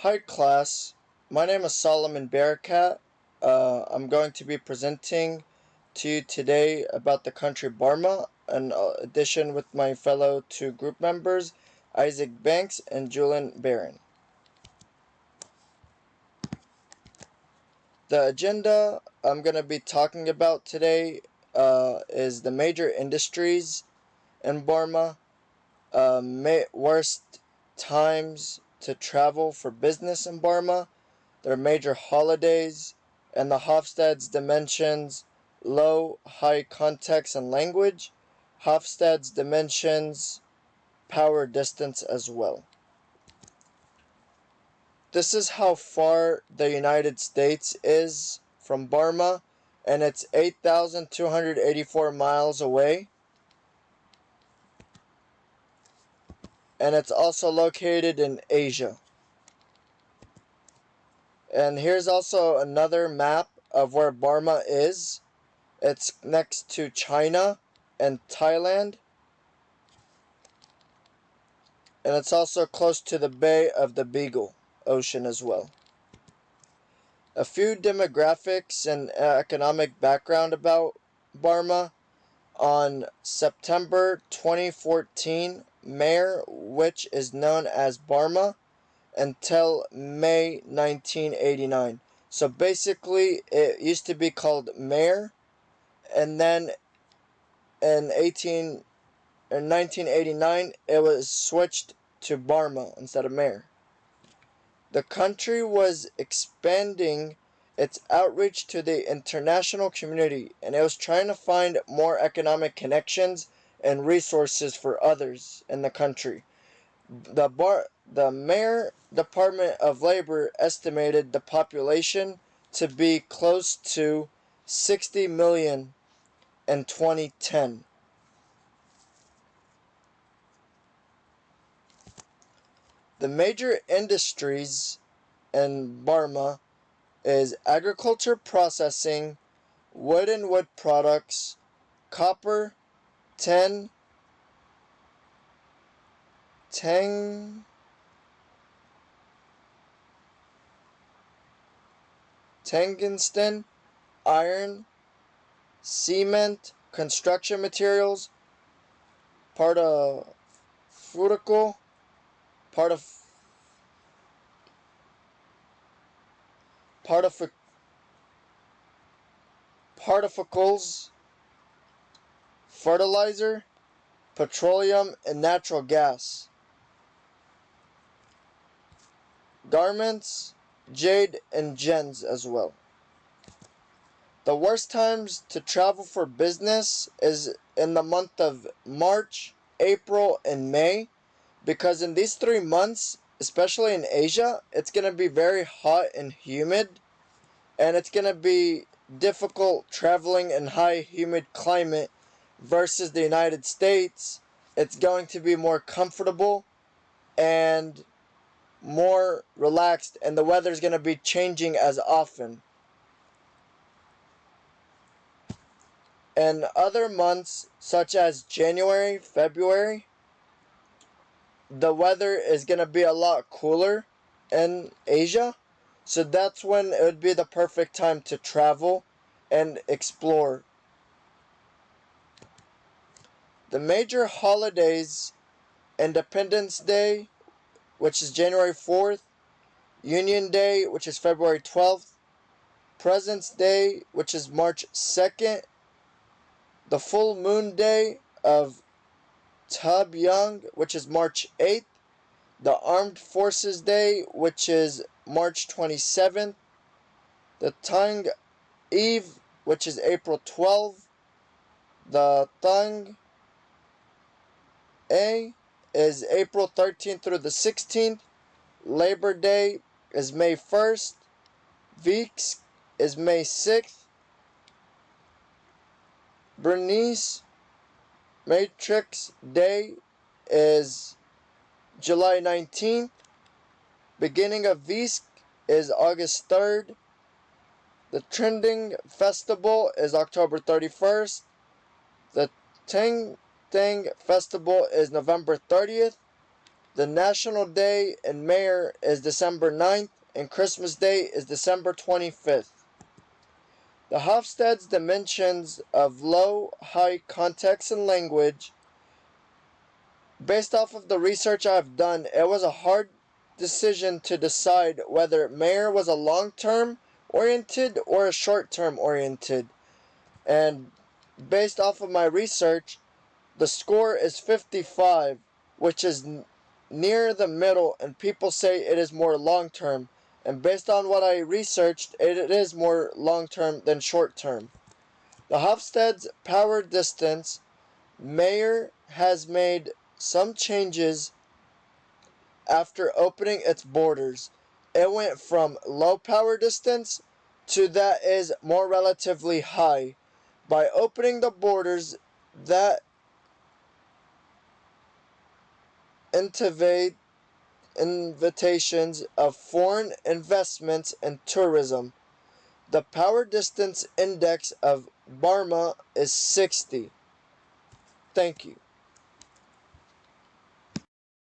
Hi class, my name is Soliman Barakat. I'm going to be presenting to you today about the country Burma, in addition with my fellow two group members, Isaac Banks and Julian Barron. The agenda I'm going to be talking about today is the major industries in Burma, worst times to travel for business in Burma, their major holidays, and the Hofstade's dimensions, low, high context and language, Hofstade's dimensions, power distance as well. This is how far the United States is from Burma, and it's 8,284 miles away. And it's also located in Asia. And here's also another map of where Burma is. It's next to China and Thailand. And it's also close to the Bay of the Beagle Ocean as well. A few demographics and economic background about Burma. On September 2014, mayor, which is known as Burma, until May 1989. So basically, it used to be called mayor, and then in 1989, it was switched to Burma instead of mayor. The country was expanding its outreach to the international community, and it was trying to find more economic connections and resources for others in the country. The Mayor Department of Labor estimated the population to be close to 60 million in 2010. The major industries in Burma is agriculture processing, wood and wood products, copper, tin, tungsten, iron, cement, construction materials, part of fruitical, part of particles, fertilizer, petroleum, and natural gas. Garments, jade, and gems as well. The worst times to travel for business is in the month of March, April, and May, because in these 3 months, especially in Asia, it's going to be very hot and humid, and it's going to be difficult traveling in high humid climate versus the United States. It's going to be more comfortable and more relaxed, and the weather is going to be changing as often. In other months, such as January, February, the weather is going to be a lot cooler in Asia. So that's when it would be the perfect time to travel and explore. The major holidays: Independence Day, which is January 4th, Union Day, which is February 12th, President's Day, which is March 2nd, the full moon day of Tub Young, which is March 8th, the Armed Forces Day, which is March 27th, the Tung Eve, which is April 12th, the Tung A is April 13th through the 16th, Labor Day is May 1st, Veeks is May 6th, Bernice Matrix Day is July 19th, beginning of Veesk is August 3rd, the Trending Festival is October 31st, the Tang Tang Festival is November 30th, The National Day and Mayor is December 9th, and Christmas Day is December 25th. The Hofstede's dimensions of low, high context and language. Based off of the research I've done, it was a hard decision to decide whether Mayor was a long-term oriented or a short-term oriented. And based off of my research, the score is 55, which is near the middle, and people say it is more long-term. And based on what I researched, it is more long-term than short-term. The Hofstede's power distance. Mayor has made some changes after opening its borders. It went from low power distance to that is more relatively high. By opening the borders, that invitations of foreign investments and tourism. The power distance index of Burma is 60. Thank you.